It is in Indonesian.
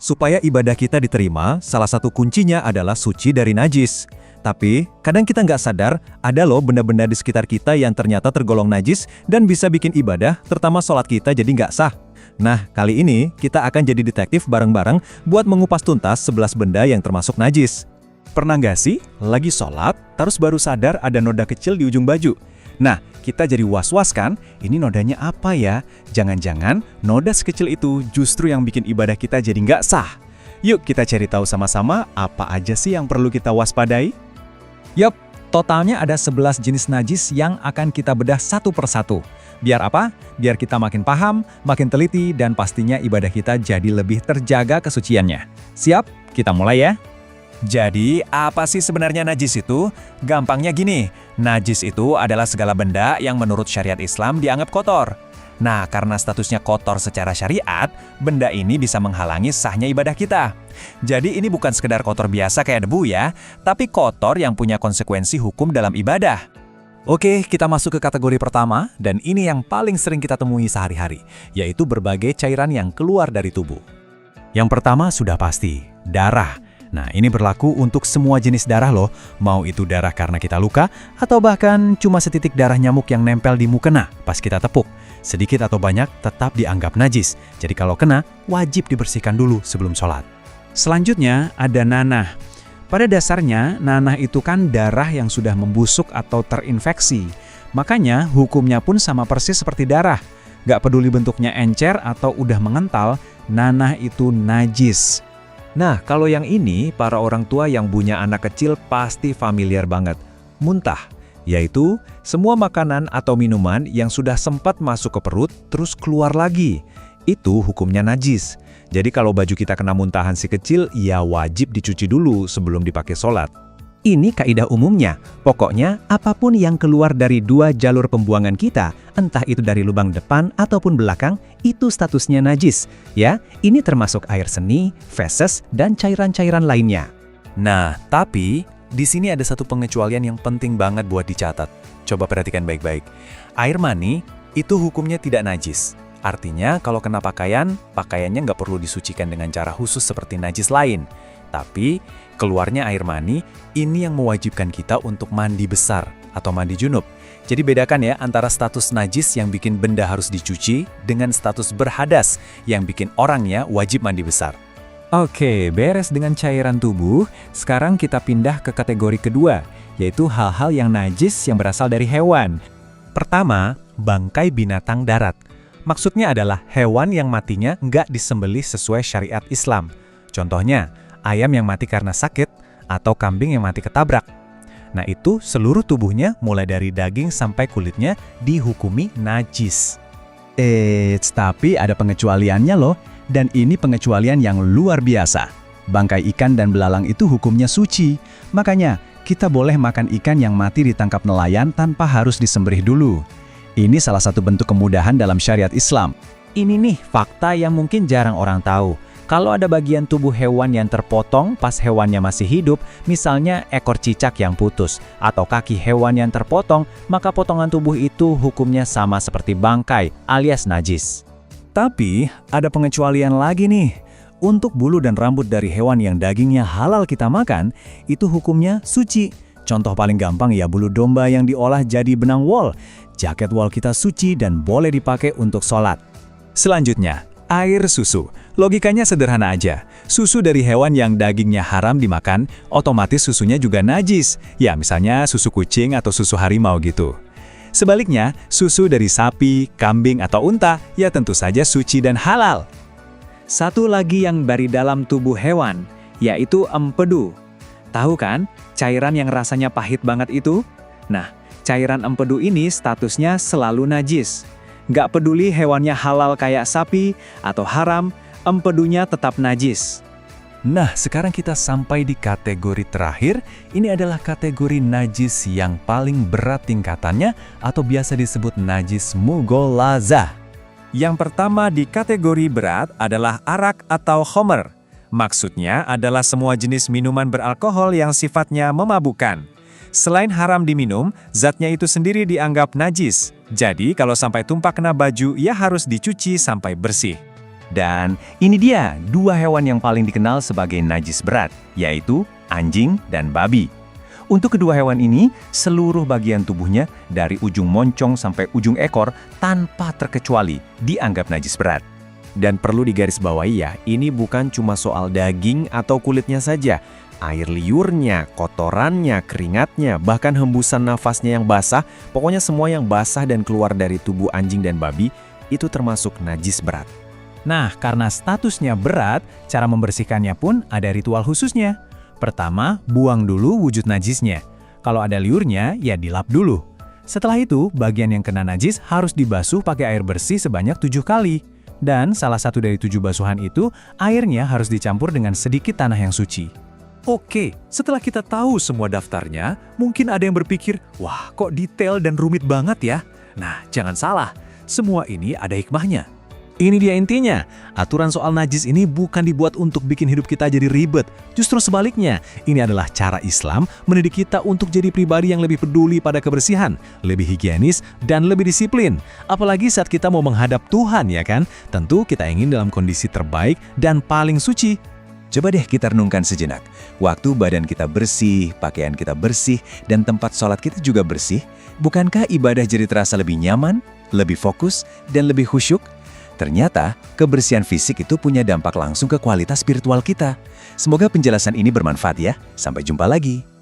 Supaya ibadah kita diterima, salah satu kuncinya adalah suci dari najis. Tapi, kadang kita nggak sadar, ada loh benda-benda di sekitar kita yang ternyata tergolong najis dan bisa bikin ibadah, terutama sholat kita jadi nggak sah. Nah, kali ini kita akan jadi detektif bareng-bareng buat mengupas tuntas 11 benda yang termasuk najis. Pernah nggak sih, lagi sholat, terus baru sadar ada noda kecil di ujung baju? Nah, kita jadi was-was kan, ini nodanya apa ya? Jangan-jangan noda sekecil itu justru yang bikin ibadah kita jadi nggak sah. Yuk kita cari tahu sama-sama apa aja sih yang perlu kita waspadai? Yup, totalnya ada 11 jenis najis yang akan kita bedah satu persatu. Biar apa? Biar kita makin paham, makin teliti, dan pastinya ibadah kita jadi lebih terjaga kesuciannya. Siap? Kita mulai ya. Jadi, apa sih sebenarnya najis itu? Gampangnya gini, najis itu adalah segala benda yang menurut syariat Islam dianggap kotor. Nah, karena statusnya kotor secara syariat, benda ini bisa menghalangi sahnya ibadah kita. Jadi ini bukan sekedar kotor biasa kayak debu ya, tapi kotor yang punya konsekuensi hukum dalam ibadah. Oke, kita masuk ke kategori pertama, dan ini yang paling sering kita temui sehari-hari, yaitu berbagai cairan yang keluar dari tubuh. Yang pertama sudah pasti, darah. Nah, ini berlaku untuk semua jenis darah loh, mau itu darah karena kita luka, atau bahkan cuma setitik darah nyamuk yang nempel di mukena pas kita tepuk. Sedikit atau banyak tetap dianggap najis, jadi kalau kena, wajib dibersihkan dulu sebelum sholat. Selanjutnya ada nanah. Pada dasarnya, nanah itu kan darah yang sudah membusuk atau terinfeksi. Makanya, hukumnya pun sama persis seperti darah. Gak peduli bentuknya encer atau udah mengental, nanah itu najis. Nah, kalau yang ini, para orang tua yang punya anak kecil pasti familiar banget. Muntah, yaitu semua makanan atau minuman yang sudah sempat masuk ke perut, terus keluar lagi. Itu hukumnya najis. Jadi kalau baju kita kena muntahan si kecil, ya wajib dicuci dulu sebelum dipakai sholat. Ini kaidah umumnya. Pokoknya, apapun yang keluar dari dua jalur pembuangan kita, entah itu dari lubang depan ataupun belakang, itu statusnya najis. Ya, ini termasuk air seni, feses, dan cairan-cairan lainnya. Nah, tapi di sini ada satu pengecualian yang penting banget buat dicatat. Coba perhatikan baik-baik. Air mani itu hukumnya tidak najis. Artinya, kalau kena pakaian, pakaiannya nggak perlu disucikan dengan cara khusus seperti najis lain. Tapi, keluarnya air mani, ini yang mewajibkan kita untuk mandi besar atau mandi junub. Jadi bedakan ya antara status najis yang bikin benda harus dicuci dengan status berhadas yang bikin orangnya wajib mandi besar. Oke, beres dengan cairan tubuh, sekarang kita pindah ke kategori kedua, yaitu hal-hal yang najis yang berasal dari hewan. Pertama, bangkai binatang darat. Maksudnya adalah hewan yang matinya nggak disembelih sesuai syariat Islam. Contohnya, ayam yang mati karena sakit, atau kambing yang mati ketabrak. Nah itu seluruh tubuhnya mulai dari daging sampai kulitnya dihukumi najis. Tapi ada pengecualiannya loh, dan ini pengecualian yang luar biasa. Bangkai ikan dan belalang itu hukumnya suci, makanya kita boleh makan ikan yang mati ditangkap nelayan tanpa harus disembelih dulu. Ini salah satu bentuk kemudahan dalam syariat Islam. Ini nih fakta yang mungkin jarang orang tahu. Kalau ada bagian tubuh hewan yang terpotong pas hewannya masih hidup, misalnya ekor cicak yang putus, atau kaki hewan yang terpotong, maka potongan tubuh itu hukumnya sama seperti bangkai, alias najis. Tapi, ada pengecualian lagi nih. Untuk bulu dan rambut dari hewan yang dagingnya halal kita makan, itu hukumnya suci. Contoh paling gampang ya bulu domba yang diolah jadi benang wol. Jaket wol kita suci dan boleh dipakai untuk sholat. Selanjutnya, air susu. Logikanya sederhana aja. Susu dari hewan yang dagingnya haram dimakan, otomatis susunya juga najis. Ya, misalnya susu kucing atau susu harimau gitu. Sebaliknya, susu dari sapi, kambing, atau unta, ya tentu saja suci dan halal. Satu lagi yang dari dalam tubuh hewan, yaitu empedu. Tahu kan, cairan yang rasanya pahit banget itu? Nah, cairan empedu ini statusnya selalu najis. Nggak peduli hewannya halal kayak sapi atau haram, empedunya tetap najis. Nah, sekarang kita sampai di kategori terakhir. Ini adalah kategori najis yang paling berat tingkatannya atau biasa disebut najis mughalazah. Yang pertama di kategori berat adalah arak atau khamr. Maksudnya adalah semua jenis minuman beralkohol yang sifatnya memabukkan. Selain haram diminum, zatnya itu sendiri dianggap najis. Jadi kalau sampai tumpah kena baju, ya harus dicuci sampai bersih. Dan ini dia dua hewan yang paling dikenal sebagai najis berat, yaitu anjing dan babi. Untuk kedua hewan ini, seluruh bagian tubuhnya dari ujung moncong sampai ujung ekor tanpa terkecuali dianggap najis berat. Dan perlu digarisbawahi ya, ini bukan cuma soal daging atau kulitnya saja. Air liurnya, kotorannya, keringatnya, bahkan hembusan nafasnya yang basah, pokoknya semua yang basah dan keluar dari tubuh anjing dan babi, itu termasuk najis berat. Nah, karena statusnya berat, cara membersihkannya pun ada ritual khususnya. Pertama, buang dulu wujud najisnya. Kalau ada liurnya, ya dilap dulu. Setelah itu, bagian yang kena najis harus dibasuh pakai air bersih sebanyak 7 kali. Dan salah satu dari 7 basuhan itu, airnya harus dicampur dengan sedikit tanah yang suci. Oke, setelah kita tahu semua daftarnya, mungkin ada yang berpikir, wah kok detail dan rumit banget ya? Nah, jangan salah, semua ini ada hikmahnya. Ini dia intinya, aturan soal najis ini bukan dibuat untuk bikin hidup kita jadi ribet. Justru sebaliknya, ini adalah cara Islam mendidik kita untuk jadi pribadi yang lebih peduli pada kebersihan, lebih higienis, dan lebih disiplin. Apalagi saat kita mau menghadap Tuhan, ya kan? Tentu kita ingin dalam kondisi terbaik dan paling suci. Coba deh kita renungkan sejenak. Waktu badan kita bersih, pakaian kita bersih, dan tempat sholat kita juga bersih, bukankah ibadah jadi terasa lebih nyaman, lebih fokus, dan lebih khusyuk? Ternyata, kebersihan fisik itu punya dampak langsung ke kualitas spiritual kita. Semoga penjelasan ini bermanfaat ya. Sampai jumpa lagi.